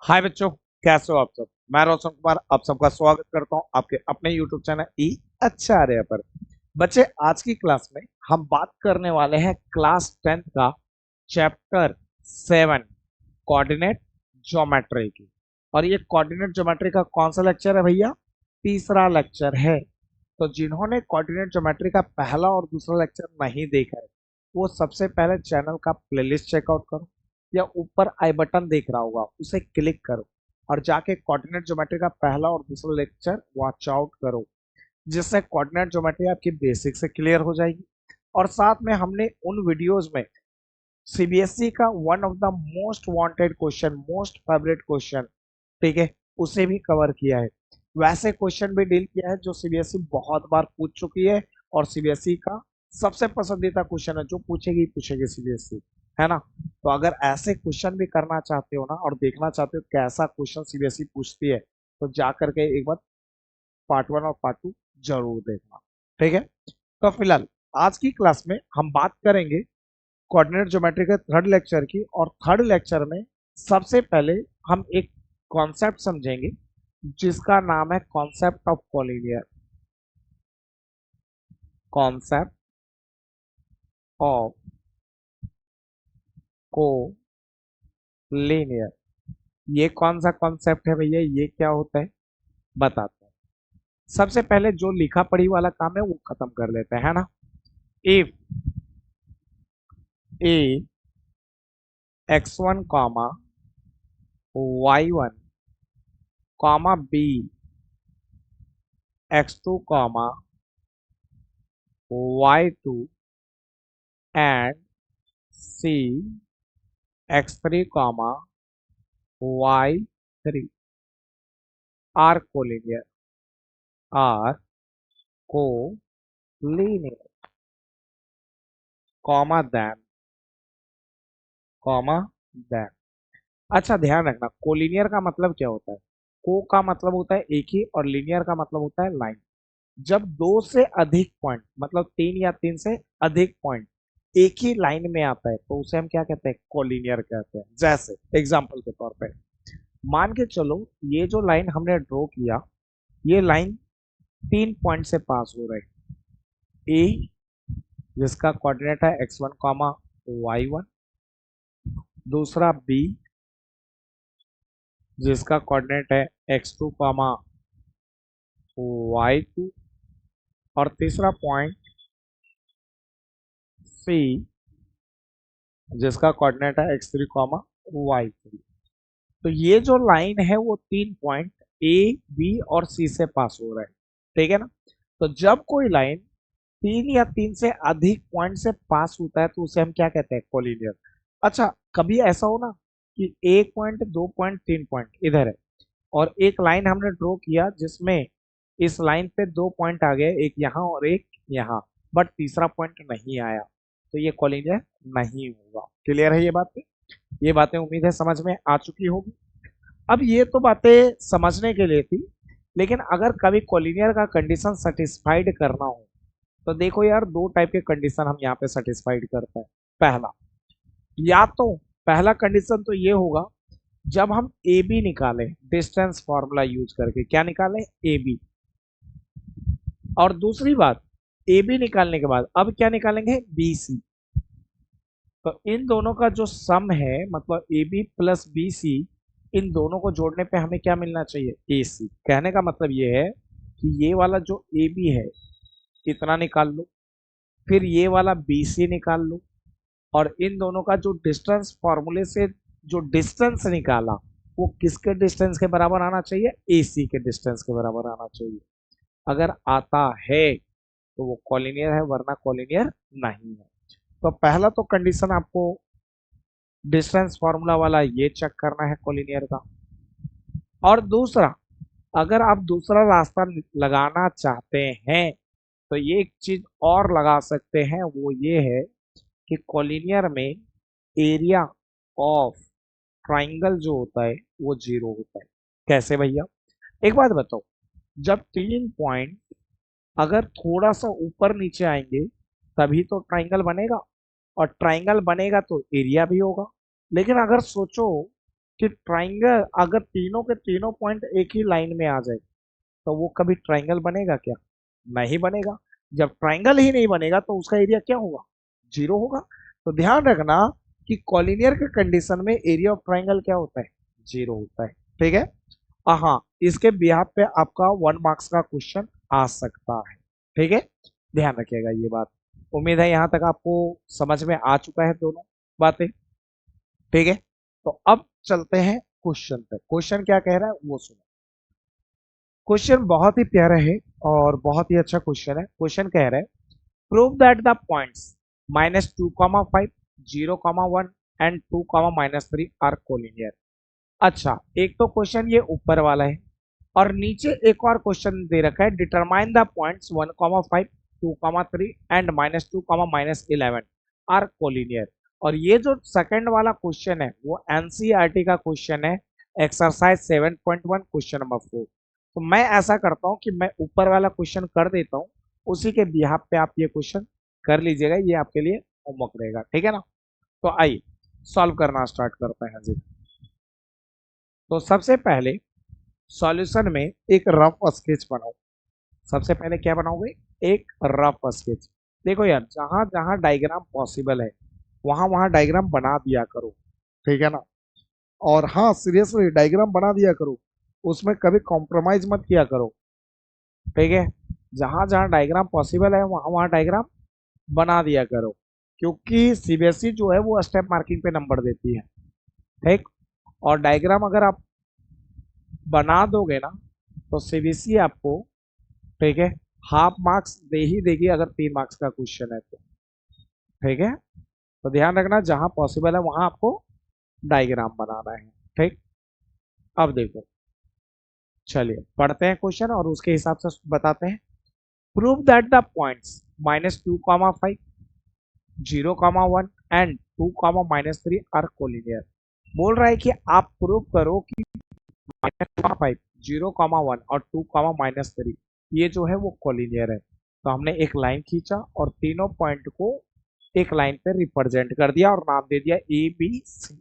हाय बच्चों, कैसे हो आप सब। मैं रोशन कुमार आप सबका स्वागत करता हूं आपके अपने यूट्यूब चैनल ई अच्छा पर। बच्चे, आज की क्लास में हम बात करने वाले हैं क्लास 10th का चैप्टर 7 कोऑर्डिनेट ज्योमेट्री की। और ये कोऑर्डिनेट ज्योमेट्री का कौन सा लेक्चर है भैया? तीसरा लेक्चर है। तो जिन्होंने कोऑर्डिनेट ज्योमेट्री का पहला और दूसरा लेक्चर नहीं देखा है, वो सबसे पहले चैनल का प्लेलिस्ट चेकआउट करो, या ऊपर आई बटन देख रहा होगा उसे क्लिक करो और जाके कोऑर्डिनेट ज्योमेट्री का पहला और दूसरा लेक्चर वॉच आउट करो, जिससे कोऑर्डिनेट ज्योमेट्री आपकी बेसिक से क्लियर हो जाएगी। और साथ में हमने उन वीडियोस में सीबीएसई का one of the most wanted question, most favourite question, ठीक है, उसे भी कवर किया है। वैसे क्वेश्चन भी डील किया है जो सीबीएसई बहुत बार पूछ चुकी है, और सीबीएसई का सबसे पसंदीदा क्वेश्चन है, जो पूछेगी पूछेगी सीबीएसई, है ना। तो अगर ऐसे क्वेश्चन भी करना चाहते हो ना, और देखना चाहते हो कैसा क्वेश्चन सीबीएसई पूछती है, तो जा करके एक बार पार्ट 1 और पार्ट 2 जरूर देखना, ठीक है। तो फिलहाल आज की क्लास में हम बात करेंगे कोऑर्डिनेट ज्योमेट्री के थर्ड लेक्चर की। और थर्ड लेक्चर में सबसे पहले हम एक कॉन्सेप्ट समझेंगे, जिसका नाम है concept of collinear. Concept of collinear, ये कौन सा कॉन्सेप्ट है भैया? ये क्या होता है बताते हैं। सबसे पहले जो लिखा पढ़ी वाला काम है वो खत्म कर लेते हैं, है ना। If A x1 comma y1 comma B x2 comma y2 and C x3 comma y3 are collinear, are collinear, comma then, comma then. अच्छा, ध्यान रखना, कोलिनियर का मतलब क्या होता है। को का मतलब होता है एक ही, और लीनियर का मतलब होता है लाइन। जब दो से अधिक पॉइंट, मतलब तीन या तीन से अधिक पॉइंट एक ही लाइन में आता है, तो उसे हम क्या कहते हैं? कोलिनियर कहते हैं। जैसे एग्जांपल के तौर पे मान के चलो, ये जो लाइन हमने ड्रॉ किया, ये लाइन 3 पॉइंट से पास हो रहा है। ए, जिसका कोऑर्डिनेट है x1 कॉमा y1, दूसरा बी, जिसका कोऑर्डिनेट है x2 कॉमा y2, और तीसरा पॉइंट सी, जिसका कोऑर्डिनेट है x3 कॉमा y3। तो ये जो लाइन है वो 3 पॉइंट ए, बी और सी से पास हो रहा है, ठीक है ना। तो जब कोई लाइन तीन या तीन से अधिक पॉइंट से पास होता है, तो उसे हम क्या कहते हैं? कोलिनियर। अच्छा, कभी ऐसा हो ना कि 1 पॉइंट, 2 पॉइंट, 3 पॉइंट इधर है, और एक लाइन हमने ड्रॉ किया जिसमें इस लाइन पे 2 पॉइंट आ गए, एक यहाँ और एक यहाँ, बट तीसरा पॉइंट नहीं आया, तो ये कोलिनियर नहीं होगा। क्लियर है ये बात? ये बातें उम्मीद है समझ में आ चुकी होगी। अब ये तो बातें समझने के लिए थी, लेकिन अगर कभी कोलिनियर का कंडीशन सेटिस्फाइड करना हो, तो देखो यार, दो टाइप के कंडीशन हम यहाँ पे सेटिस्फाइड करते हैं। पहला, या तो पहला कंडीशन तो ये होगा, जब हम ए बी निकालें डिस्टेंस फॉर्मूला यूज करके। क्या निकालें? A B. और दूसरी बात, ए बी निकालने के बाद अब क्या निकालेंगे? B C. तो इन दोनों का जो सम है, मतलब A B plus B C, इन दोनों को जोड़ने पे हमें क्या मिलना चाहिए? ए सी। कहने का मतलब ये है कि ये वाला जो ए बी है, इतना निकाल लो, फिर ये वाला बी सी निकाल लो, और इन दोनों का जो डिस्टेंस फॉर्मूले से जो डिस्टेंस निकाला, वो किसके डिस्टेंस के बराबर आना चाहिए? ए सी के डिस्टेंस के बराबर आना चाहिए। अगर आता है तो वो कॉलिनियर है, वरना कॉलिनियर नहीं है। तो पहला तो कंडीशन आपको डिस्टेंस फॉर्मूला वाला ये चेक करना है कॉलिनियर का। और दूसरा, अगर आप दूसरा रास्ता लगाना चाहते हैं, तो ये एक चीज और लगा सकते हैं, वो ये है कि कॉलिनियर में एरिया ऑफ ट्राइंगल जो होता है वो 0 होता है। कैसे भैया? एक बात बताओ, जब 3 पॉइंट अगर थोड़ा सा ऊपर नीचे आएंगे, तभी तो ट्राइंगल बनेगा, और ट्राइंगल बनेगा तो एरिया भी होगा। लेकिन अगर सोचो कि ट्राइंगल अगर तीनों के तीनों पॉइंट एक ही लाइन में आ जाए तो वो कभी ट्राइंगल बनेगा क्या? नहीं बनेगा। जब ट्राइंगल ही नहीं बनेगा तो उसका एरिया क्या होगा? जीरो होगा। तो ध्यान रखना कि कॉलिनियर के कंडीशन में एरिया ऑफ ट्राइंगल क्या होता है? जीरो होता है। ठीक है। हाँ, इसके बिहाफ पे आपका 1 मार्क्स का क्वेश्चन आ सकता है। ठीक है, ध्यान रखिएगा ये बात। उम्मीद है यहाँ तक आपको समझ में आ चुका है दोनों बातें। ठीक है, तो अब चलते हैं क्वेश्चन पे। क्वेश्चन क्या कह रहा है वो सुनो। क्वेश्चन बहुत ही प्यारा है और बहुत ही अच्छा क्वेश्चन है। क्वेश्चन कह रहा है prove that the points -2, 5, 0, 1 and 2, -3 are collinear. अच्छा, एक तो क्वेश्चन ये ऊपर वाला है और नीचे एक और क्वेश्चन दे रखा है determine the points 1, 5, 2, 3 and -2, -11 are collinear. और ये जो सेकंड वाला क्वेश्चन है वो एनसीईआरटी का क्वेश्चन है, एक्सरसाइज 7.1 क्वेश्चन नंबर 4। तो मैं ऐसा करता हूँ कि मैं ऊपर वाला क्वेश्चन कर देता हूँ, उसी के बिहाफ पे आप ये क्वेश्चन कर लीजिएगा, ये आपके लिए होमवर्क रहेगा। ठीक है ना? तो आइए सॉल्व करना स्टार्ट करते हैं जी। तो सबसे पहले सॉल्यूशन में एक रफ स्केच बनाओ। सबसे पहले क्या बनाओगे? एक रफ स्केच। देखो यार, जहां जहां डायग्राम पॉसिबल है वहां वहां डायग्राम बना दिया करो। ठीक है ना? और हाँ, सीरियसली डायग्राम बना दिया करो, उसमें कभी कॉम्प्रोमाइज मत किया करो। ठीक है, जहां जहां डायग्राम पॉसिबल है वहां वहां डायग्राम बना दिया करो, क्योंकि सीबीएसई जो है वो स्टेप मार्किंग पे नंबर देती है। ठीक, और डायग्राम अगर आप बना दोगे ना तो सीबीएसई आपको, ठीक है, हाफ मार्क्स दे ही देगी अगर 3 मार्क्स का क्वेश्चन है तो। ठीक है, तो ध्यान रखना जहां पॉसिबल है वहां आपको डायग्राम बनाना है। ठीक, अब देखो, चलिए पढ़ते हैं क्वेश्चन और उसके हिसाब से बताते हैं। Prove that the points -2, 5, 0, 1 and 2, -3 are collinear. बोल रहा है कि आप प्रूव करो कि -5, 0, 1 और 2, -3 ये जो है वो कोलिनियर है। तो हमने एक लाइन खींचा और तीनों पॉइंट को एक लाइन पे रिप्रेजेंट कर दिया और नाम दे दिया ABC।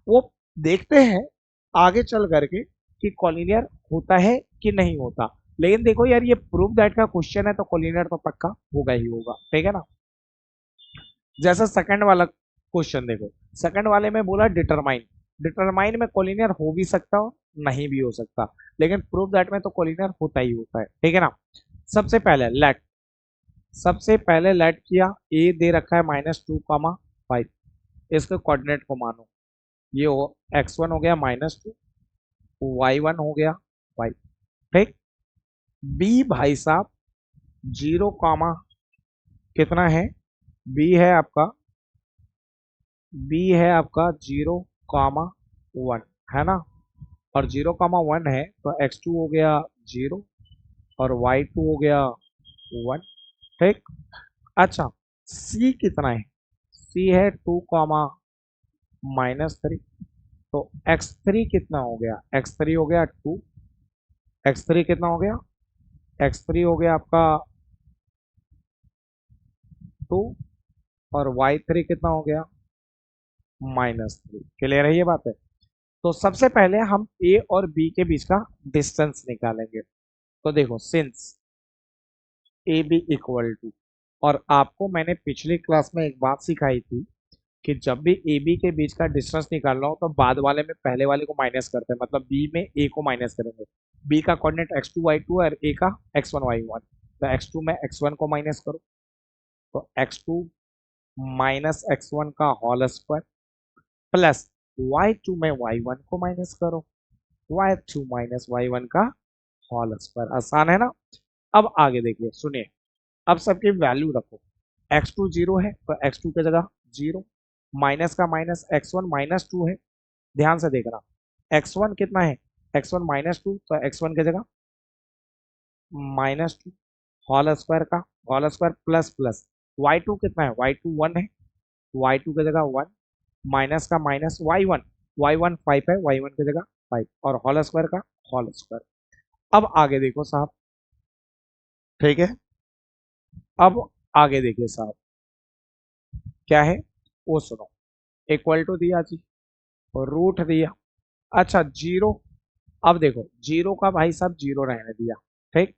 वो देखते हैं आगे चल करके कि कॉलिनियर होता है कि नहीं होता। लेकिन देखो यार, ये प्रूफ दैट का क्वेश्चन है तो कॉलिनियर तो पक्का होगा ही होगा। ठीक है ना? जैसा सेकंड वाला क्वेश्चन देखो, सेकंड वाले में बोला डिटरमाइन। डिटरमाइन में कॉलिनियर हो भी सकता हो, नहीं भी हो सकता, लेकिन प्रूफ दैट में तो कॉलिनियर होता ही होता है। ठीक है ना? सबसे पहले लेट, सबसे पहले लेट किया, ए दे रखा है -2, 5, इसके कोऑर्डिनेट को मानो। ये हो x1 हो गया -2, y1 हो गया y। ठीक, बी भाई साहब 0, कितना है? बी है आपका, बी है आपका 0, 1 है ना? और 0, 1 है तो x2 हो गया 0 और y2 हो गया 1। ठीक, अच्छा, c कितना है? c है 2, -3। तो x3 कितना हो गया? x3 हो गया 2। x3 कितना हो गया? x3 हो गया आपका 2 और y3 कितना हो गया? -3। क्लियर है ये बात है? तो सबसे पहले हम a और b के बीच का डिस्टेंस निकालेंगे। तो देखो, since A B equal to, और आपको मैंने पिछली क्लास में एक बात सिखाई थी कि जब भी ए बी के बीच का डिस्टेंस निकालना हो तो बाद वाले में पहले वाले को माइनस करते हैं, मतलब बी में ए को माइनस करेंगे। बी का कोऑर्डिनेट x2 y2 और ए का x1 y1। तो x2 में x1 को माइनस करो, तो x2 -x1 का होल स्क्वायर प्लस y2 में y1 को माइनस करो, y2 -y1 का होल स्क्वायर। आसान है ना? अब आगे देखिए, सुनिए, अब सबकी वैल्यू रखो। x2 0 है तो x2 की जगह 0, माइनस का माइनस x1 -2 है। ध्यान से देखना, x1 कितना है? x1 -2, तो x1 की जगह -2 होल स्क्वायर का whole square plus plus y2 कितना है? y2 1 है, y2 की जगह 1, माइनस का माइनस y1 5 है, y1 की जगह 5 और होल स्क्वायर का होल स्क्वायर। अब आगे देखो साहब, ठीक है, अब आगे देखिए साहब, क्या है वो सुनो। इक्वल टू दिया जी, और रूट दिया, अच्छा जीरो, अब देखो जीरो का भाई साहब जीरो रहने दिया, ठीक।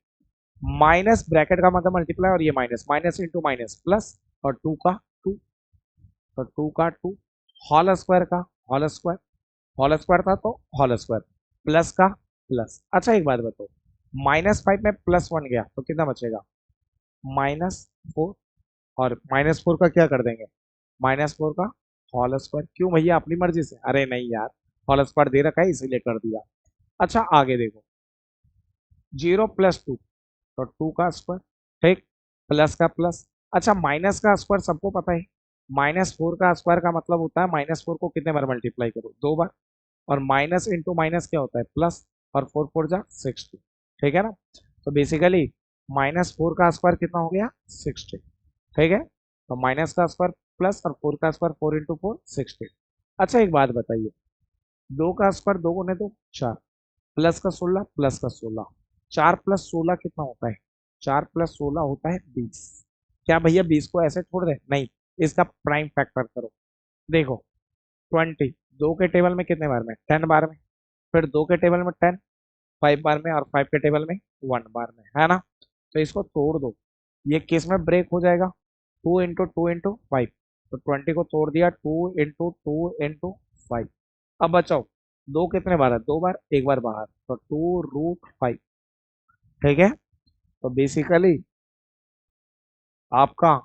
माइनस ब्रैकेट का मतलब मल्टीप्लाई, और ये minus, minus into minus plus, और टू का टू, तो टू का टू, होल स्क्वायर का होल स्क्वायर, होल स्क्वायर था तो होल स्क्वायर, प्लस का प्लस। अच्छा एक बात बताओ, -5 में +1 गया तो कितना बचेगा? -4, और -4 का क्या कर देंगे? -4 का होल स्क्वायर। क्यों भैया, अपनी मर्जी से? अरे नहीं यार, होल स्क्वायर दे रखा है इसीलिए कर दिया। अच्छा आगे देखो, 0 + 2 तो 2 का स्क्वायर, ठीक, प्लस का प्लस। अच्छा माइनस का स्क्वायर सबको पता है, -4 का स्क्वायर का मतलब होता है -4 को कितने बार मल्टीप्लाई करो? 2 बार, और माइनस इंटू माइनस क्या होता है? प्लस, और 4 4 जा 60, ठीक है ना। तो बेसिकली -4 का स्क्वायर कितना हो गया? 60, ठीक है। तो माइनस का स्क्वायर प्लस, और 4 का स्क्वायर, 4 इंटू 4 60। अच्छा एक बात बताइए, 2 का स्क्वायर 2 गुने 2 4, प्लस का 16, प्लस का 16, 4 + 16 कितना होता है? 4 + 16 होता है 20। क्या भैया 20 को ऐसे छोड़ दे? नहीं, इसका प्राइम फैक्टर करो। देखो 20 2 के टेबल में कितने बार में? 10 बार में। फिर 2 के टेबल में 10 5 बार में, और 5 के टेबल में 1 बार में, है ना। तो इसको तोड़ दो, ये किस में ब्रेक हो जाएगा? 2 × 2 × 5, तो 20 को तोड़ दिया, 2 × 2 × 5। अब बचाओ, दो कितने बार है? 2 बार, एक बार बाहर, तो 2√5, ठीक है। तो बेसिकली आपका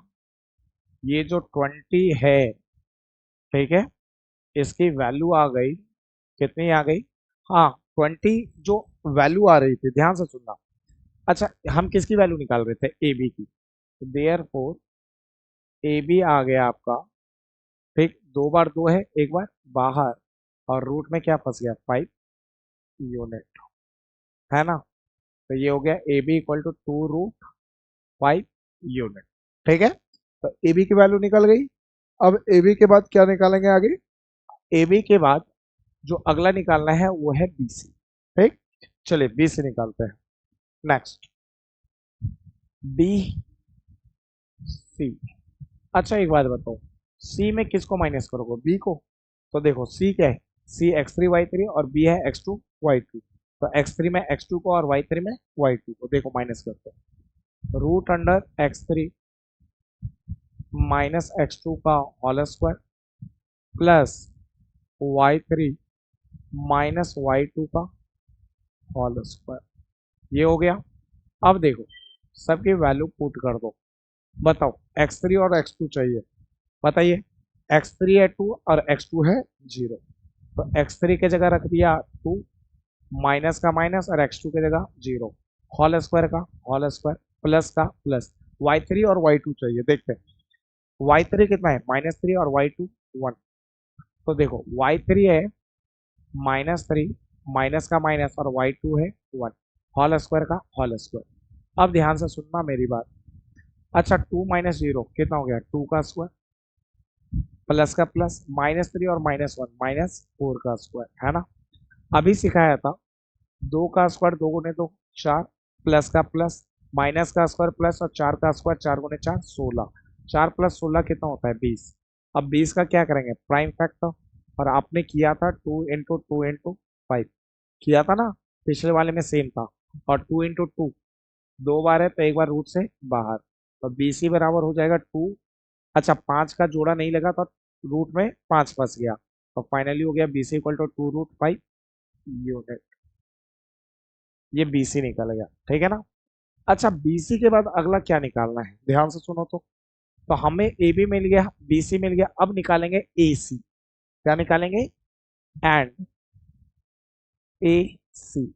ये जो 20 है, ठीक है, इसकी वैल्यू आ गई, कितनी आ गई? हाँ 20, जो वैल्यू आ रही थी, ध्यान से सुनना। अच्छा हम किसकी वैल्यू निकाल रहे थे? ए बी की, तो देयर फोर ए बी आ गया आपका, ठीक, 2 बार 2 है, एक बार बाहर, और रूट में क्या फंस गया? 5 यूनिट, है ना। तो ये हो गया A B equal to 2√5 unit, ठीक है। तो ए बी की वैल्यू निकल गई। अब ए बी के बाद क्या निकालेंगे आगे? ए बी के बाद जो अगला निकालना है वो है बी सी, ठीक। चलिए बी सी निकालते हैं। Next, B C. अच्छा एक बात बताओ, सी में किसको माइनस करोगे? बी को। तो देखो सी क्या है? सी x3 y3, और बी है x2 y2। तो x3 में x2 को, और y3 में y2 को, देखो माइनस करते हैं। √x3 -x2 का whole square, plus y3 -y2 का होल स्क्वायर, ये हो गया। अब देखो सबकी वैल्यू पुट कर दो, बताओ x3 और x2 चाहिए, बताइए। x3 है 2, और x2 है 0, तो x3 के जगह रख दिया 2, माइनस का माइनस, और x2 के जगह 0, होल स्क्वायर का होल स्क्वायर, प्लस का प्लस। y3 और y2 चाहिए, देखते हैं। y3 कितना है? -3, और y2 1। तो देखो y3 है -3, माइनस का माइनस, और y2 है 1, होल स्क्वायर का होल स्क्वायर। अब ध्यान से सुनना मेरी बात। अच्छा 2 - 0 कितना हो गया? 2 का स्क्वायर, प्लस का प्लस, -3 और -1, -4 का स्क्वायर, है ना। अभी सिखाया था, 2 का स्क्वायर 2 गुने 2 4, प्लस का प्लस, माइनस का स्क्वायर प्लस, और 4 का स्क्वायर 4 गुने 4 16, 4 + 16 कितना होता है? 20। अब 20 का क्या करेंगे? Prime factor. और आपने किया था 2 × 2 × 5, किया था ना, पिछले वाले में सेम था। और 2 × 2 दो बार है, तो एक बार रूट से बाहर, तो BC बराबर हो जाएगा 2। अच्छा 5 का जोड़ा नहीं लगा तो रूट में 5 फंस गया, तो फाइनली हो गया BC इक्वल टू 2√5 यूनिट। ये BC निकल गया, ठीक है ना। अच्छा BC के बाद अगला क्या निकालना है? ध्यान से सुनो तो हमें AB मिल गया, BC मिल गया, अब निकालेंगे AC। क्या निकालेंगे? And AC।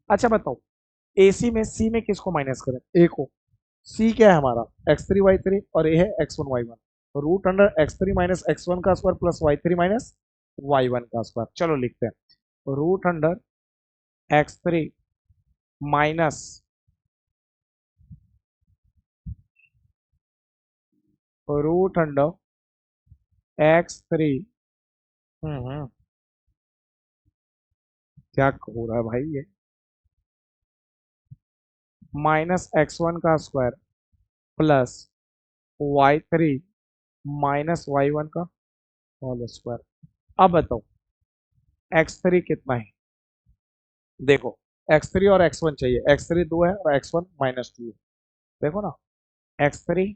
अच्छा बताओ, AC में C में किसको माइनस करें? A को। C क्या है हमारा? x3 y3, और A है x1 y1, √x3 - x1 का स्क्वायर, प्लस y3 - y1 का स्क्वायर। चलो लिखते हैं, √x3 माइनस √x3, क्या हो रहा है भाई ये, -x1 का स्क्वायर, प्लस y3 - y1 का होल स्क्वायर। अब बताओ x3 कितना है? देखो, x3 और x1 चाहिए। x3 2 है और x1 -2 है। देखो ना, x3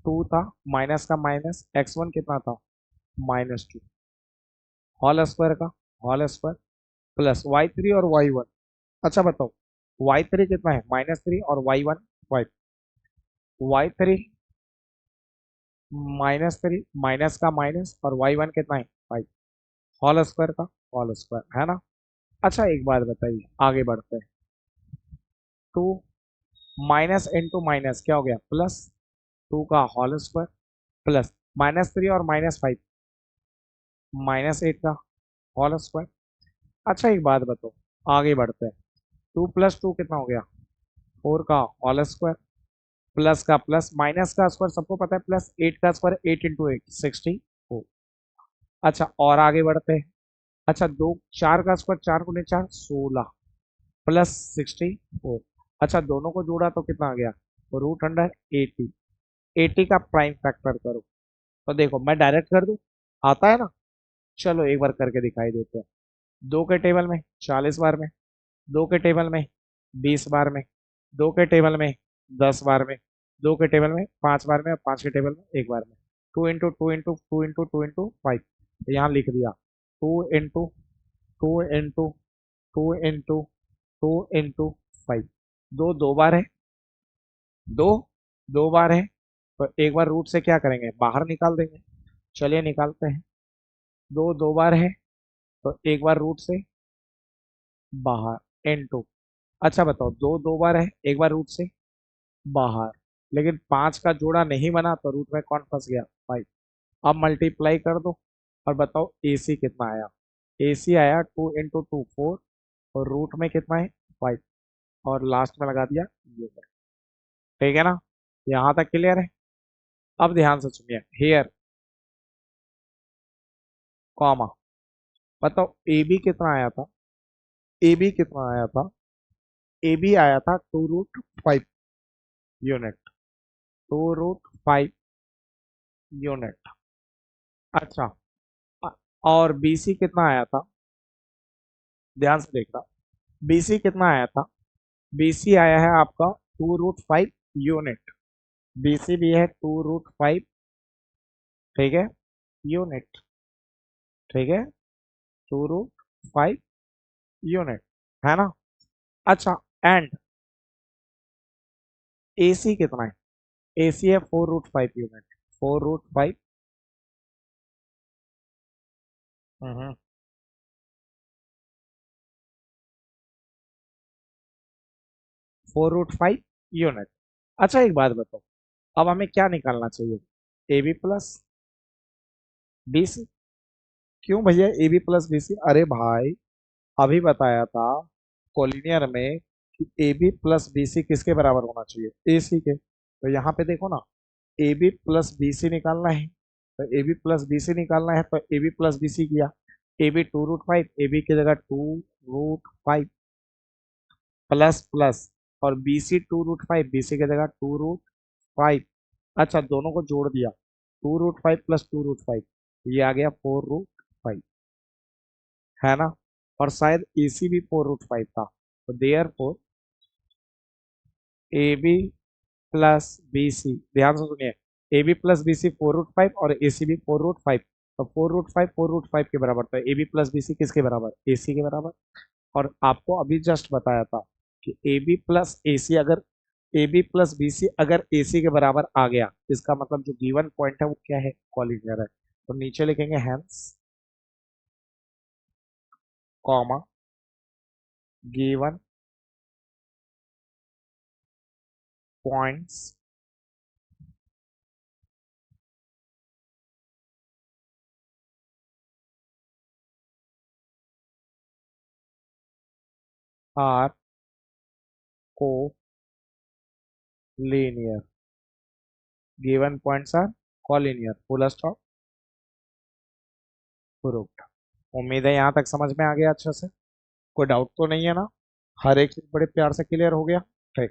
2 था, माइनस का माइनस, x1 कितना था? -2, होल स्क्वायर का होल स्क्वायर, प्लस y3 और y1। अच्छा बताओ, y3 कितना है? -3 और y1 5। y3 -3, माइनस का माइनस, और y1 कितना है? 5, होल स्क्वायर का होल स्क्वायर, है ना? अच्छा एक बात बताइए, आगे बढ़ते हैं। 2 माइनस इंटू माइनस क्या हो गया? प्लस 2 का होल स्क्वायर, प्लस -3 और -5, -8 का होल स्क्वायर। अच्छा एक बात बताओ, आगे बढ़ते हैं। 2 + 2 कितना हो गया? 4 का होल स्क्वायर, प्लस का प्लस, माइनस का स्क्वायर सबको पता है, प्लस 8 का स्क्वायर, 8 इंटू 8 64। अच्छा और आगे बढ़ते हैं। अच्छा, 2 4 का स्क्वायर, 4 गुने 4 16, प्लस 64। अच्छा दोनों को जोड़ा तो कितना आ गया? √80। 80 का प्राइम फैक्टर करो। तो देखो मैं डायरेक्ट कर दूं, आता है ना? चलो एक बार करके दिखाई देते हैं। 2 के टेबल में 40 बार में, 2 के टेबल में 20 बार में, 2 के टेबल में 10 बार में, 2 के टेबल में 5 बार में, और 5 के टेबल में 1 बार में। 2 × 2 × 2 × 2 × 5, यहाँ लिख दिया। 2 × 2 × 2 × 2 × 5, दो 2 बार है, दो 2 बार है, तो एक बार रूट से क्या करेंगे? बाहर निकाल देंगे। चलिए निकालते हैं। 2 2 बार है, तो एक बार रूट से बाहर × अच्छा बताओ, 2 2 बार है, एक बार रूट से बाहर, लेकिन 5 का जोड़ा नहीं बना, तो रूट में कौन फंस गया? 5। अब मल्टीप्लाई कर दो और बताओ AC कितना आया? AC आया 2 × 2 4, और रूट में कितना है? 5, और लास्ट में लगा दिया ये। ठीक है ना? यहाँ तक क्लियर है? अब ध्यान से सुनिए, हेयर कॉमा, बताओ AB कितना आया था? AB कितना आया था? AB आया था 2√5 यूनिट, 2√5 यूनिट। अच्छा, अ- और BC कितना आया था? ध्यान से देखना, BC कितना आया था? BC आया है आपका 2√5 यूनिट। BC भी है 2√5, ठीक है, यूनिट। ठीक है, 2√5 यूनिट, है ना? अच्छा, एंड AC कितना है? AC है 4√5 यूनिट, 4√5। 4√5 यूनिट। अच्छा एक बात बताओ, अब हमें क्या निकालना चाहिए? AB plus BC। क्यों भैया AB प्लस BC? अरे भाई, अभी बताया था कोलिनियर में कि AB प्लस BC किसके बराबर होना चाहिए? AC के। तो यहाँ पे देखो ना, AB प्लस BC निकालना है, तो AB प्लस BC निकालना है, तो AB प्लस BC किया। AB 2√5, AB की जगह 2√5, प्लस प्लस, और BC 2√5, BC की जगह 2√5। अच्छा दोनों को जोड़ दिया, 2√5 + 2√5, ये आ गया 4√5, है ना? और शायद AC भी 4√5 था, तो there four AB plus BC, ध्यान से सुनिए, AB प्लस BC 4√5 और AC भी 4√5, तो 4√5 4√5 के बराबर, तो AB प्लस BC किसके बराबर? AC के बराबर। और आपको अभी जस्ट बताया था कि AB प्लस AC, अगर AB प्लस BC अगर AC के बराबर आ गया, इसका मतलब जो गिवन पॉइंट है वो क्या है? कॉलिनियर है। तो नीचे लिखेंगे hence comma given points are collinear, given points are collinear, full stop, proved. उम्मीद है यहाँ तक समझ में आ गया अच्छे से, कोई डाउट तो नहीं है ना? हर एक चीज बड़े प्यार से क्लियर हो गया। ठीक,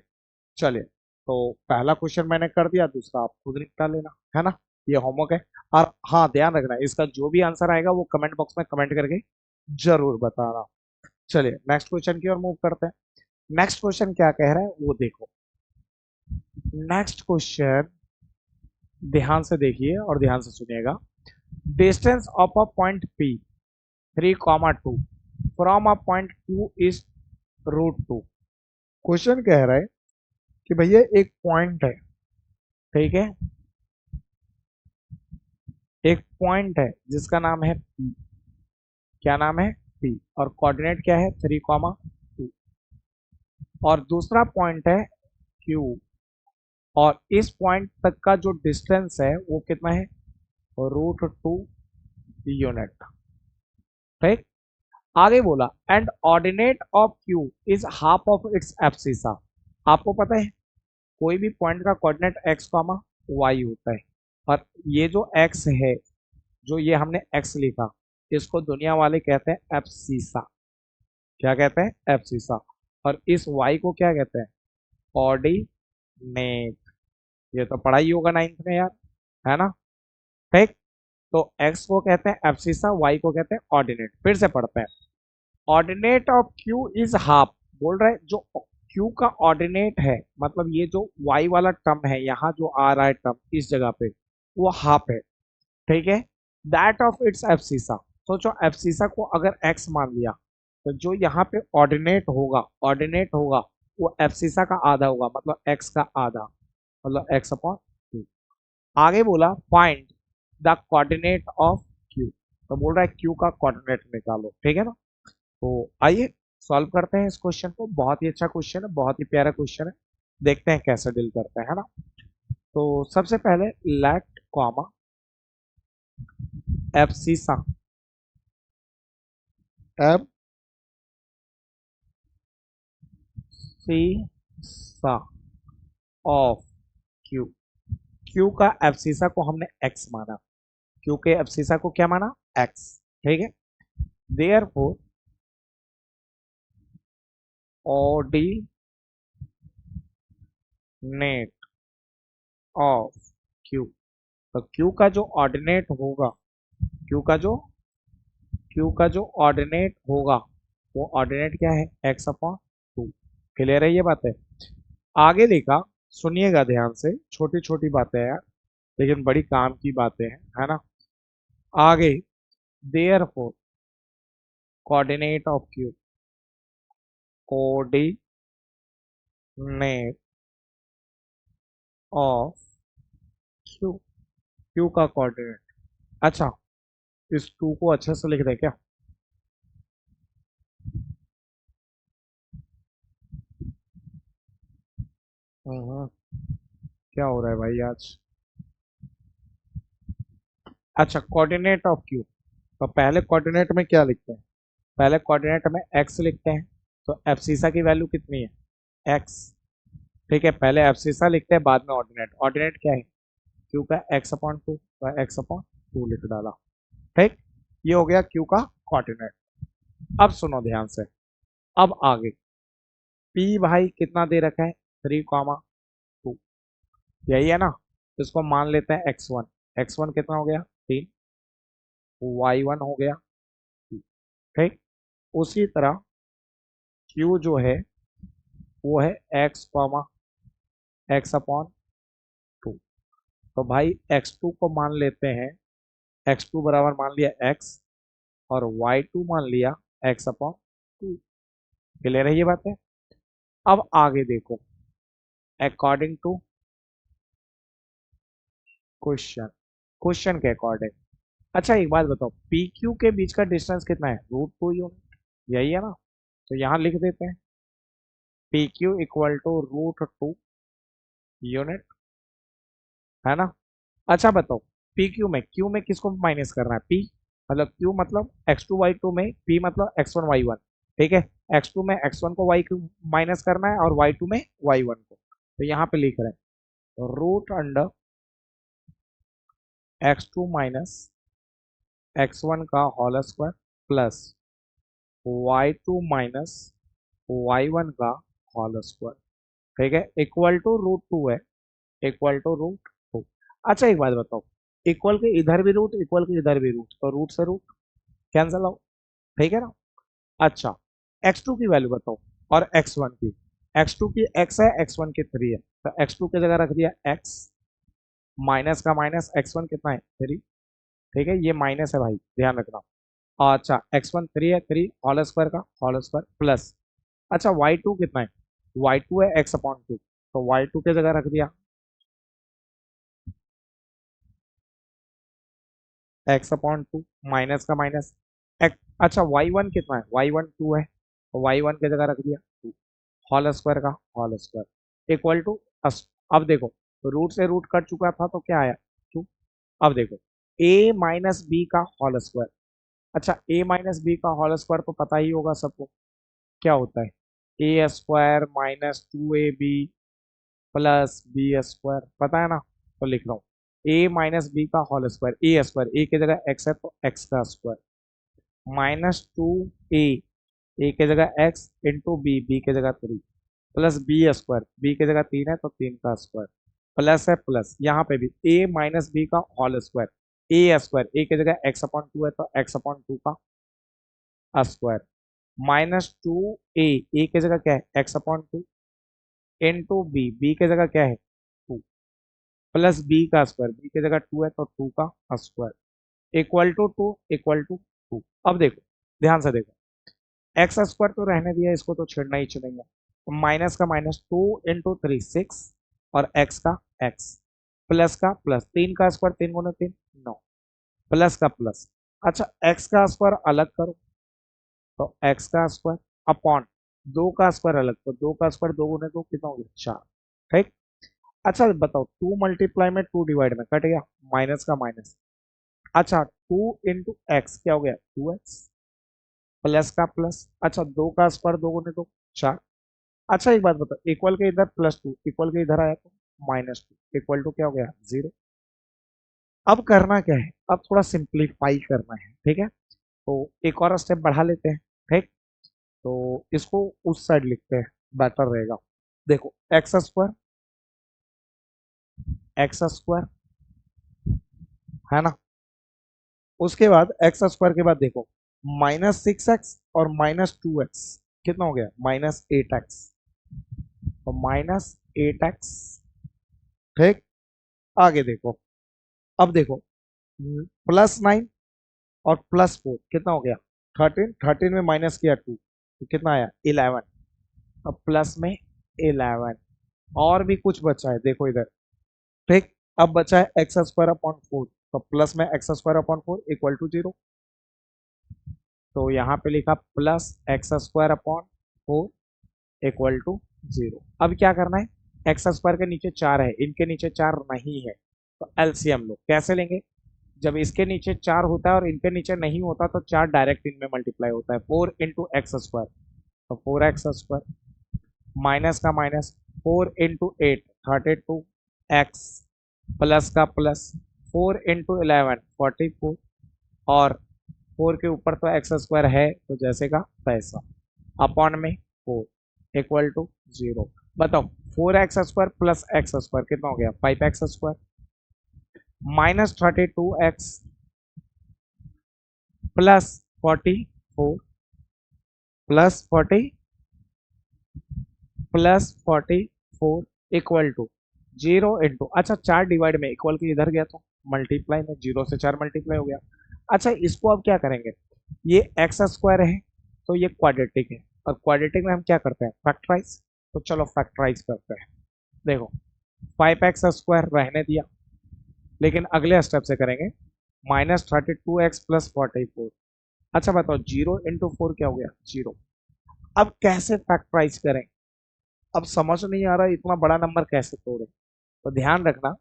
चलिए, तो पहला क्वेश्चन मैंने कर दिया, दूसरा आप खुद निपटा लेना, है ना? ये होमवर्क है। और हाँ ध्यान रखना, इसका जो भी आंसर आएगा वो कमेंट बॉक्स में कमेंट करके जरूर बताना। चलिए नेक्स्ट क्वेश्चन की ओर मूव करते हैं। नेक्स्ट क्वेश्चन क्या कह रहा है वो देखो। नेक्स्ट क्वेश्चन ध्यान से देखिए और ध्यान से सुनिएगा। Distance of a point P 3,2 from a point Q is √2। Question कह रहा है कि भैया एक पॉइंट है, ठीक है, एक पॉइंट है जिसका नाम है पी। क्या नाम है? पी। और कोऑर्डिनेट क्या है? 3,2। और दूसरा पॉइंट है क्यू, और इस पॉइंट तक का जो डिस्टेंस है वो कितना है? √2 यूनिट। ठीक। आगे बोला and ordinate of Q is half of its abscissa. आपको पता है कोई भी पॉइंट का कोऑर्डिनेट एक्स कॉमा वाई होता है, और ये जो एक्स है, जो ये हमने एक्स लिखा, इसको दुनिया वाले कहते हैं एब्सिसा। क्या कहते हैं? एब्सिसा। और इस वाई को क्या कहते हैं? ऑर्डिनेट। ये तो पढ़ा ही होगा 9th में यार, है ना? ठीक। तो एक्स को कहते हैं एब्सिसा, वाई को कहते हैं ऑर्डिनेट। फिर से पढ़ते हैं। Ordinate of Q is half. बोल रहे हैं जो क्यू का ऑर्डिनेट है, मतलब ये जो वाई वाला टर्म है यहाँ जो आ रहा है टर्म इस जगह पे, वो हाफ है। ठीक है। That of its abscissa. सोचो एब्सिसा को अगर एक्स मान लिया, तो जो यहाँ पे ऑर्डिनेट होगा वो एब्सिसा का आधा होगा, मतलब एक्स का आधा, मतलब एक्स अपॉन 2। आगे बोला find the coordinate of Q. तो बोल रहा है क्यू का कोऑर्डिनेट निकालो, ठीक है ना? तो आइए सॉल्व करते हैं इस क्वेश्चन को। बहुत ही अच्छा क्वेश्चन है, बहुत ही प्यारा क्वेश्चन है। देखते हैं कैसे डील करते हैं, है ना? तो सबसे पहले let comma abscissa, abscissa of Q. Q का एब्सिसा को हमने एक्स माना, क्यू के एब्सिसा को क्या माना? एक्स। ठीक है। Therefore ordinate of Q. तो क्यू का जो ऑर्डिनेट होगा, क्यू का जो क्यू का जो ऑर्डिनेट होगा वो ऑर्डिनेट क्या है? X upon 2। क्लियर है ये बात है? आगे लिखा, सुनिएगा ध्यान से, छोटी छोटी बातें हैं यार, लेकिन बड़ी काम की बातें हैं, है ना? आगे therefore coordinate of Q, coordinate of Q, Q का कोऑर्डिनेट। अच्छा, इस 2 को अच्छे से लिख दे क्या? हम्म, क्या हो रहा है भाई आज? अच्छा, कोऑर्डिनेट ऑफ क्यू। तो पहले कोऑर्डिनेट में क्या लिखते हैं? पहले कोऑर्डिनेट में एक्स लिखते हैं। तो एब्सिसा की वैल्यू कितनी है? एक्स। ठीक है, पहले एब्सिसा लिखते हैं, बाद में ऑर्डिनेट। ऑर्डिनेट क्या है? क्यू का एक्स अपॉन 2, तो एक्स अपॉन 2 लिख डाला। ठीक। ये हो गया क्यू का कोऑर्डिनेट। अब सुनो ध्यान से, अब आगे पी भाई कितना दे रखा है? 3,2। यही है ना? इसको मान लेते हैं x1। x1 कितना हो गया? 3। y1 हो गया 2। ठीक। उसी तरह q जो है वो है x अपॉन 2। तो भाई x2 को मान लेते हैं, x2 बराबर मान लिया x, और y2 मान लिया x अपॉन 2। क्लियर है ये बात है? अब आगे देखो, अकॉर्डिंग टू क्वेश्चन, क्वेश्चन के अकॉर्डिंग। अच्छा एक बात बताओ, पी क्यू के बीच का डिस्टेंस कितना है? √2 यूनिट। यही है ना? तो यहाँ लिख देते हैं P Q equal to √2 unit, है ना? अच्छा बताओ, पी क्यू में, क्यू में किसको माइनस करना है? पी मतलब क्यू मतलब x2 y2 में, पी मतलब x1 y1। ठीक है। x2 में x1 को y माइनस करना है, और y2 में y1 को। तो यहाँ पे लिख रहे हैं √अंडर x2 माइनस x1 का whole square plus y2 minus y1 का होल स्क्वायर। ठीक है, इक्वल टू √2 है, इक्वल टू √2। अच्छा एक बात बताओ, इक्वल के इधर भी रूट, इक्वल के इधर भी रूट, तो रूट से रूट कैंसिल आउट, ठीक है ना। अच्छा, x2 की वैल्यू बताओ और x1 की। x2 की x है, x1 की 3 है, तो x2 की जगह रख दिया x, माइनस का माइनस, x1 कितना है 3, ठीक है, ये माइनस है भाई, ध्यान रखना। अच्छा, x1 3 है, 3 होल स्क्वायर का होल स्क्वायर प्लस, अच्छा y2 कितना है, y2 है x अपॉन 2, तो y2 की जगह रख दिया x अपॉन 2 माइनस का माइनस x, अच्छा y1 कितना है, y1 2 है, तो y1 की जगह रख दिया 2 होल स्क्वायर का होल स्क्वायर इक्वल टू, अब देखो, तो रूट से रूट कट चुका था तो क्या आया 2। अब देखो a माइनस बी का होल स्क्वायर, अच्छा a माइनस बी का होल स्क्वायर तो पता ही होगा सबको, क्या होता है a square minus 2ab plus b square, पता है ना, तो लिख रहा हूँ ए माइनस बी का whole square, a square, a की जगह एक्स है तो एक्स का स्क्वायर माइनस 2a, ए की जगह एक्स इंटू बी, बी की जगह 3 प्लस बी स्क्वायर, बी की जगह 3 है तो 3 का स्क्वायर प्लस है प्लस, यहाँ पे भी ए माइनस बी का whole square, a square, a की जगह एक्स अपॉन 2 है तो एक्स अपॉन 2 का स्क्वायर माइनस 2a, ए की जगह क्या है X upon 2 into B, B की जगह क्या है 2 प्लस बी का स्क्वायर, बी की जगह 2 है तो 2 का square equal to 2 equal to 2। अब देखो, ध्यान से देखो, एक्स स्क्वायर तो रहने दिया, इसको तो छेड़ना ही छेड़ेंगे, तो माइनस का माइनस 2 इंटू 3 6 और एक्स का एक्स प्लस का प्लस, 3 का स्क्वायर 3 गुना 3 9 प्लस का प्लस, अच्छा एक्स का स्क्वायर अलग करो तो एक्स का स्क्वायर अपॉन 2 का स्क्वायर अलग, तो 2 का स्क्वायर 2 गुने 2 कितना हो गया 4, ठीक। अच्छा बताओ 2 मल्टीप्लाई में 2 डिवाइड में कट गया, माइनस का माइनस, अच्छा 2 इंटू एक्स क्या हो गया 2x प्लस का प्लस, अच्छा 2 का स्क्वायर 2 गुने 2 4, अच्छा एक बात बताओ, इक्वल के इधर +2, इक्वल के इधर आया तो -2 इक्वल टू क्या हो गया 0। अब करना क्या है, अब थोड़ा सिंप्लीफाई करना है, ठीक है, तो एक और स्टेप बढ़ा लेते हैं, ठीक, तो इसको उस साइड लिखते हैं, बेटर रहेगा। देखो एक्स स्क्वायर है ना, उसके बाद एक्स स्क्वायर के बाद देखो -6x और -2x कितना हो गया -8x, तो -8x, ठीक। आगे देखो, अब देखो +9 और +4 कितना हो गया 13, 13 में माइनस किया 2 तो कितना आया 11, अब प्लस में 11 और भी कुछ बचा है देखो इधर, ठीक। अब बचा है एक्स स्क्वायर अपॉन 4, तो प्लस में X square upon 4 equal to 0, तो यहाँ पे लिखा plus X square upon 4 equal to 0। अब क्या करना है, एक्स स्क्वायर के नीचे 4 है, इनके नीचे 4 नहीं है, तो एलसीएम लो, कैसे लेंगे, जब इसके नीचे 4 होता है और इनके नीचे नहीं होता तो 4 डायरेक्ट इनमें मल्टीप्लाई होता है, 4 इंटू एक्स स्क्वायर, तो 4x स्क्वायर माइनस का माइनस 4 इंटू 8 32x प्लस का प्लस 4 इंटू 11 44 और 4 के ऊपर तो एक्स स्क्वायर है तो जैसे का तैसा अपॉन में 4 इक्वल टू 0। बताओ 4x square plus X square कितना हो गया 5x square -32x plus 44 plus 44 equal to 0 into, अच्छा 4 डिवाइड में इक्वल के इधर गया तो मल्टीप्लाई में 0 से 4 मल्टीप्लाई हो गया। अच्छा इसको अब क्या करेंगे, ये एक्स स्क्वायर है तो ये क्वाड्रेटिक है, और क्वाड्रेटिक में हम क्या करते हैं फैक्टराइज, तो चलो फैक्टराइज करते हैं। देखो 5x स्क्वायर रहने दिया, लेकिन अगले स्टेप से करेंगे -32x प्लस 44, अच्छा बताओ 0 इंटू 4 क्या हो गया 0। अब कैसे फैक्टराइज करें, अब समझ नहीं आ रहा इतना बड़ा नंबर कैसे तोड़े, तो ध्यान रखना,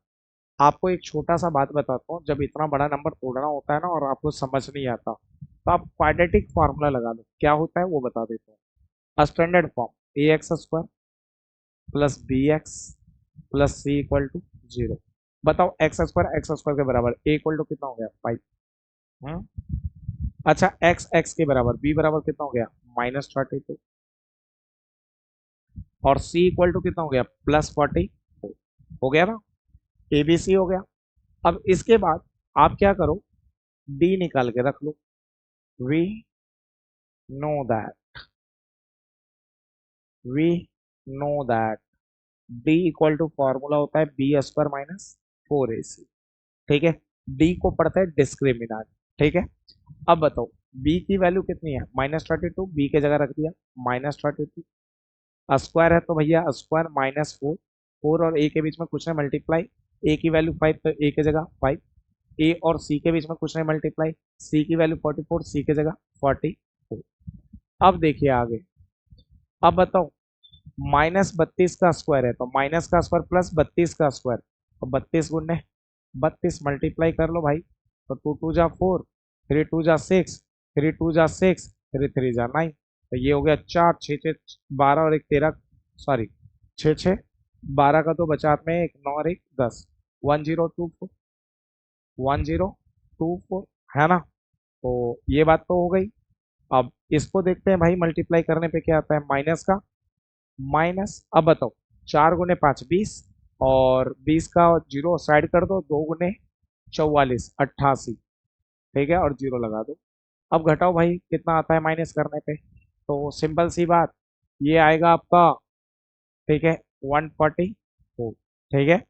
आपको एक छोटा सा बात बताता हूँ, जब इतना बड़ा नंबर तोड़ना होता है ना और आपको समझ नहीं आता तो आप क्वाड्रेटिक फार्मूला लगा लो, क्या होता है वो बता देता हूँ। Standard form ax square plus bx plus c equal to 0। बताओ एक्स स्क्वायर के बराबर a इक्वल टू कितना हो गया 5, अच्छा x के बराबर b बराबर कितना हो गया -32 और c इक्वल टू कितना हो गया +44 हो गया ना, एबीसी हो गया। अब इसके बाद आप क्या करो, डी निकाल के रख लो। We know that, we know that D equal to formula होता है बी स्क्वायर माइनस 4ac। ठीक है, डी को पढ़ते हैं डिस्क्रिमिनेंट। ठीक है, अब बताओ बी की वैल्यू कितनी है, -32, बी के जगह रख दिया -32। स्क्वायर है तो भैया स्क्वायर -4, 4 और ए के बीच में कुछ नहीं मल्टीप्लाई, ए की वैल्यू 5 तो ए की जगह 5, ए और सी के बीच में कुछ नहीं मल्टीप्लाई, सी की वैल्यू 44, सी की जगह 44। अब देखिए आगे, अब बताओ -32 का स्क्वायर है तो माइनस का स्क्वायर प्लस 32 का स्क्वायर, तो 32 × 32 मल्टीप्लाई कर लो भाई, तो 2 2 जा 4, 3 2 जा 6, 3 2 जा 6, 3 3 जा 9, तो ये हो गया 4 6 6 12 और एक 13, सॉरी 6 6 12 का तो बचा हाथ में एक, 9 और एक 10, 1024, 1024 है ना। तो ये बात तो हो गई। अब इसको देखते हैं भाई, मल्टीप्लाई करने पे क्या आता है, माइनस का माइनस। अब बताओ 4 × 5 20, और 20 का जीरो साइड कर दो, 2 × 44 88, ठीक है, और जीरो लगा दो। अब घटाओ भाई कितना आता है माइनस करने पे, तो सिंपल सी बात, ये आएगा आपका, ठीक है, 144। ठीक है,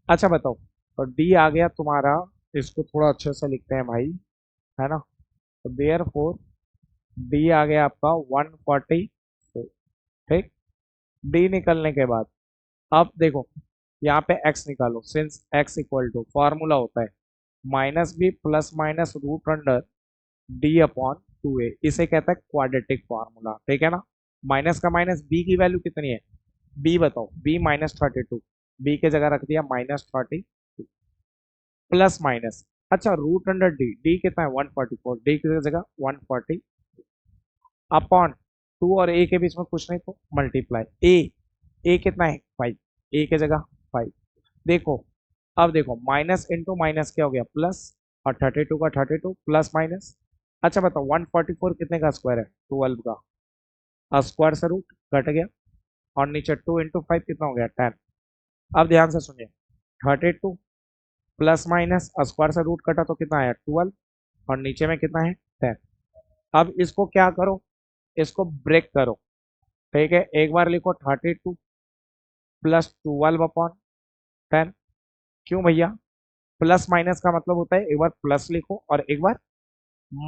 अच्छा बताओ, तो डी आ गया तुम्हारा, इसको थोड़ा अच्छे से लिखते हैं भाई, है ना। तो देयर फोर डी आ गया आपका 144। ठीक, डी निकलने के बाद अब देखो यहाँ पे x निकालो, since x equal to formula होता है -b plus minus root under d/2a, इसे कहता है क्वाड्रेटिक फार्मूला। ठीक है ना, माइनस का माइनस, b की वैल्यू कितनी है, b बताओ, b -32, b के जगह रख दिया -32 प्लस माइनस, अच्छा रूट अंडर डी, डी कितना है 144, डी की जगह 140 अपॉन 2 और ए के बीच में कुछ नहीं तो मल्टीप्लाई, ए कितना है 5, ए के जगह 5। देखो, अब देखो माइनस इंटू माइनस क्या हो गया प्लस, और 32 का 32 प्लस माइनस। अच्छा बताओ 144 कितने का स्क्वायर है, 12 का, और स्क्वायर से रूट कट गया, और नीचे 2 × 5 कितना हो गया 10। अब ध्यान से सुनिए, 32 प्लस माइनस स्क्वायर से रूट कटा तो कितना आया 12, और नीचे में कितना है 10। अब इसको क्या करो, इसको ब्रेक करो। ठीक है, एक बार लिखो 32 प्लस 12/10। क्यों भैया, प्लस माइनस का मतलब होता है एक बार प्लस लिखो और एक बार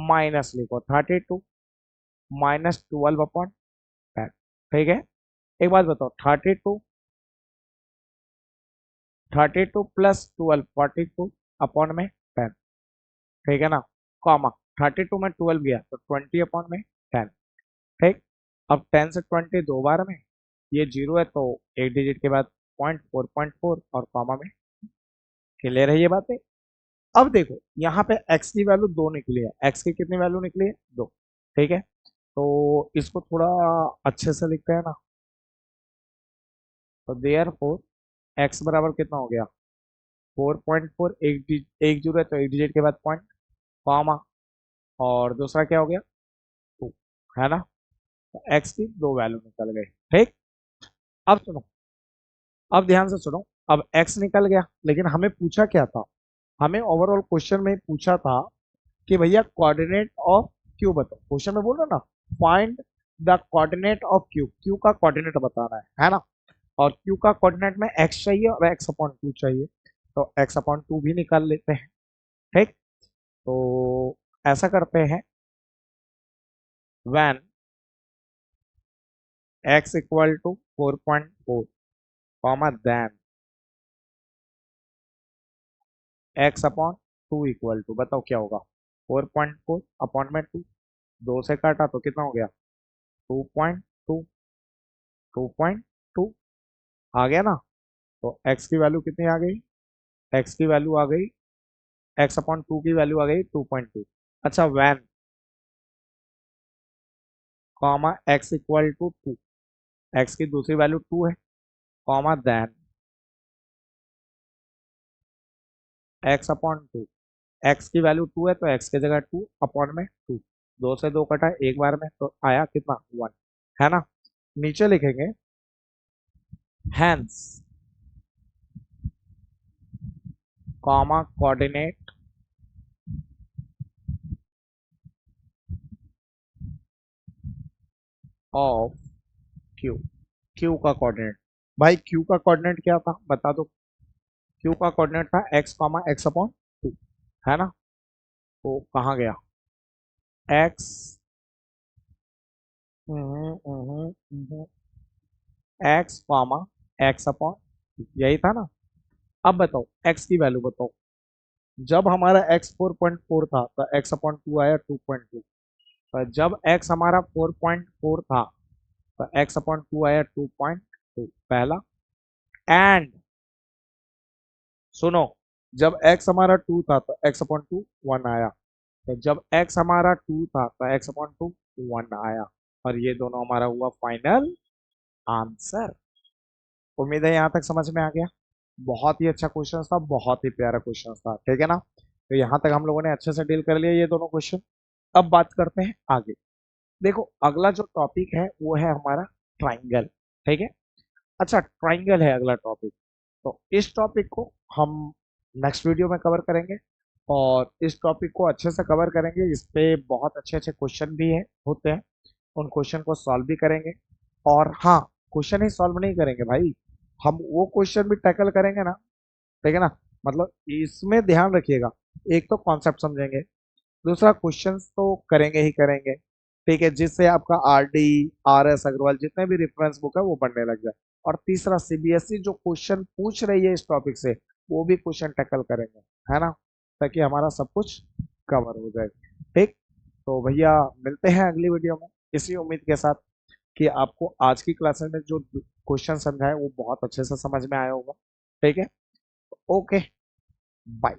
माइनस लिखो, 32 माइनस 12/10। ठीक है, एक बात बताओ, 32 प्लस 12 44 अपॉन में 10। ठीक है ना, कॉमा 32 में 12 गया तो 20 अपॉन में 10। ठीक, अब 10 से 20 दो बार में, ये जीरो है तो एक डिजिट के बाद 0.4 और कॉमा में, क्लियर है ये बातें। अब देखो यहाँ पे x की वैल्यू 2 निकली है, x की कितनी वैल्यू निकली है 2। ठीक है, तो इसको थोड़ा अच्छे से लिखते हैं ना, तो देयर फोर एक्स बराबर कितना हो गया 4.4, एक जीरो है तो एक डिजिट के बाद पॉइंट, कॉमा, और दूसरा क्या हो गया 2, है ना। तो एक्स की दो वैल्यू निकल गए। ठीक, अब सुनो, अब ध्यान से सुनो, अब एक्स निकल गया, लेकिन हमें पूछा क्या था, हमें ओवरऑल क्वेश्चन में पूछा था कि भैया कोऑर्डिनेट ऑफ क्यू बताओ, क्वेश्चन में बोल रहा ना, find the coordinate of Q, Q का कोऑर्डिनेट बताना है ना। और क्यू का कोऑर्डिनेट में एक्स चाहिए और x/2 चाहिए, तो x/2 भी निकाल लेते हैं। ठीक, तो ऐसा करते हैं, when x equal to 4.4 comma then x/2 equal to, बताओ क्या होगा 4.4 अपॉन में 2, 2 से काटा तो कितना हो गया 2.2, 2.2 आ गया ना। तो x की वैल्यू कितनी आ गई, x की वैल्यू आ गई, x/2 की वैल्यू आ गई 2.2। अच्छा when comma x equal to 2, x की दूसरी वैल्यू 2 है, कॉमा देन x/2, x की वैल्यू 2 है तो x की जगह 2 अपॉन में 2, 2 से 2 कटा एक बार में तो आया कितना 1, है ना। नीचे लिखेंगे hence comma coordinate of Q. Q का कोऑर्डिनेट, भाई क्यू का कोऑर्डिनेट क्या था बता दो। क्यू का कोऑर्डिनेट था X comma X upon two, है ना। तो कहाँ गया X, X comma X upon, यही था ना। अब बताओ एक्स की वैल्यू बताओ। जब हमारा एक्स 4.4 था तो एक्स अपॉन टू आया 2.2। तो जब एक्स हमारा 4.4 था तो एक्स अपॉन टू आया 2.2 पहला। एंड सुनो, जब एक्स हमारा टू था तो एक्स अपॉन टू वन आया। तो जब एक्स हमारा टू था तो एक्स अपॉन टू वन आया। और ये दोनों हमारा हुआ फाइनल आंसर। उम्मीद है यहाँ तक समझ में आ गया। बहुत ही अच्छा क्वेश्चन था, बहुत ही प्यारा क्वेश्चन था, ठीक है ना। तो यहाँ तक हम लोगों ने अच्छे से डील कर लिया ये दोनों क्वेश्चन। अब बात करते हैं आगे। देखो अगला जो टॉपिक है वो है हमारा ट्राइंगल, ठीक है। अच्छा ट्राइंगल है अगला टॉपिक। तो इस टॉपिक को हम नेक्स्ट वीडियो में कवर करेंगे। और इस टॉपिक को अच्छे से कवर करेंगे, इस पे बहुत अच्छे अच्छे क्वेश्चन भी है होते हैं, उन क्वेश्चन को सॉल्व भी करेंगे। और हाँ, क्वेश्चन ही सॉल्व नहीं करेंगे भाई, हम वो क्वेश्चन भी टैकल करेंगे ना, ठीक है ना। मतलब इसमें ध्यान रखिएगा, एक तो कॉन्सेप्ट समझेंगे, दूसरा क्वेश्चंस तो करेंगे ही करेंगे, ठीक है, जिससे आपका R D R S Agarwal जितने भी रेफरेंस बुक है वो पढ़ने लग जाए। और तीसरा सीबीएसई जो क्वेश्चन पूछ रही है इस टॉपिक से, वो भी क्वेश्चन टैकल करेंगे, है ना, ताकि हमारा सब कुछ कवर हो जाए। ठीक, तो भैया मिलते हैं अगली वीडियो में इसी उम्मीद के साथ कि आपको आज की क्लासेस में जो क्वेश्चन समझाए वो बहुत अच्छे से समझ में आया होगा। ठीक है, ओके, बाय।